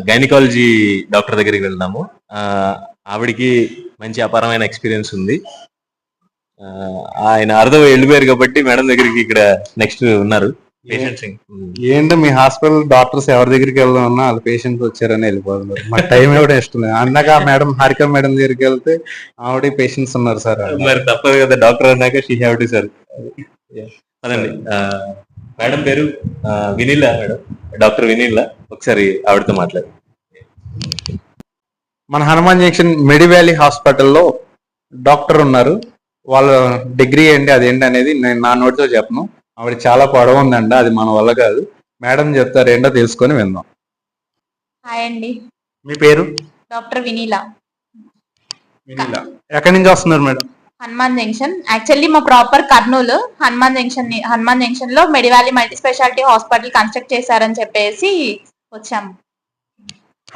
Gynaecology doctor దగ్గరికి వెళ్దాము. ఆవిడికి మంచి అపారమైన ఎక్స్పీరియన్స్ ఉంది. ఆయన అర్థం వెళ్ళిపోయారు కాబట్టి మేడం దగ్గరికి ఇక్కడ నెక్స్ట్ ఉన్నారు పేషెంట్స్. ఏంటో మీ హాస్పిటల్ డాక్టర్స్ ఎవరి దగ్గరికి వెళ్దామన్నా వాళ్ళ పేషెంట్స్ వచ్చారని వెళ్ళిపోతున్నారు. మా టైం కూడా ఇష్టం లేదు. అన్నాక మేడం హారిక మేడం దగ్గరికి వెళ్తే ఆవిడ పేషెంట్స్ ఉన్నారు సార్. మరి తప్పదు కదా, డాక్టర్ అన్నాక షీ హ్యావ్ టు సార్. అదండి మేడం పేరు వినీలా మేడం, డాక్టర్ వినీలా. ఒకసారి ఆవిడతో మాట్లాడు. మన హనుమాన్ జంక్షన్ మెడి వ్యాలీ హాస్పిటల్లో డాక్టర్ ఉన్నారు. వాళ్ళ డిగ్రీ ఏంటి అదేంటి అనేది నేను నా నోటితో చెప్పను. ఆవిడ చాలా పొడవు ఉందండి, అది మన వల్ల కాదు. మేడం చెప్తారు ఏంటో తెలుసుకొని విందాం. హాయ్ అండి, మీ పేరు? డాక్టర్ వినీలా. వినీలా ఎక్కడి నుంచి వస్తున్నారు మేడం? హనుమాన్ జంక్షన్. యాక్చువల్లీ మా ప్రాపర్ కర్నూలు. హనుమాన్ జంక్షన్ లో మెడివాలీ మల్టీ స్పెషాలిటీ హాస్పిటల్ కన్స్ట్రక్ట్ చేశారని చెప్పేసి వచ్చాము.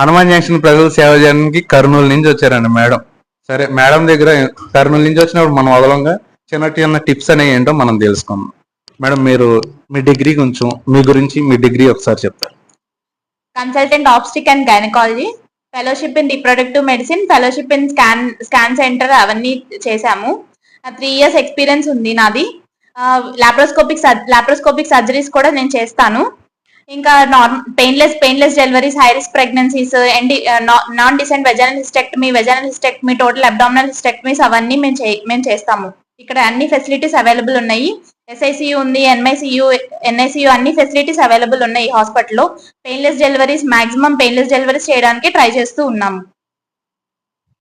హనుమాన్ జంక్షన్ ప్రజలు సేవ చేయడానికి కర్నూలు నుంచి వచ్చారండి మేడం. సరే, మేడం దగ్గర కర్నూలు నుంచి వచ్చినప్పుడు మనం వదలంగా చిన్న చిన్న టిప్స్ అనేవి ఏంటో మనం తెలుసుకుందాం. మేడం, మీరు మీ డిగ్రీ కొంచెం మీ గురించి మీ డిగ్రీ ఒకసారి చెప్తారు. Consultant ఆబ్స్టిక్ and gynaecology, fellowship in reproductive medicine, fellowship in scan centre అవన్నీ చేశాము. 3 years ఎక్స్పీరియన్స్ ఉంది నాది. లాప్రోస్కోపిక్ సర్జరీస్ కూడా నేను చేస్తాను. ఇంకా painless deliveries, high risk pregnancies, non descent vaginal hysterectomy, total abdominal hysterectomies అవన్నీ మేము చేస్తాము. ఇక్కడ అన్ని ఫెసిలిటీస్ అవైలబుల్ ఉన్నాయి. SICU ఉంది, NICU అన్ని ఫెసిలిటీస్ అవైలబుల్ ఉన్నాయి ఈ హాస్పిటల్లో. Painless deliveries, maximum painless deliveries చేయడానికి ట్రై చేస్తూ ఉన్నాము.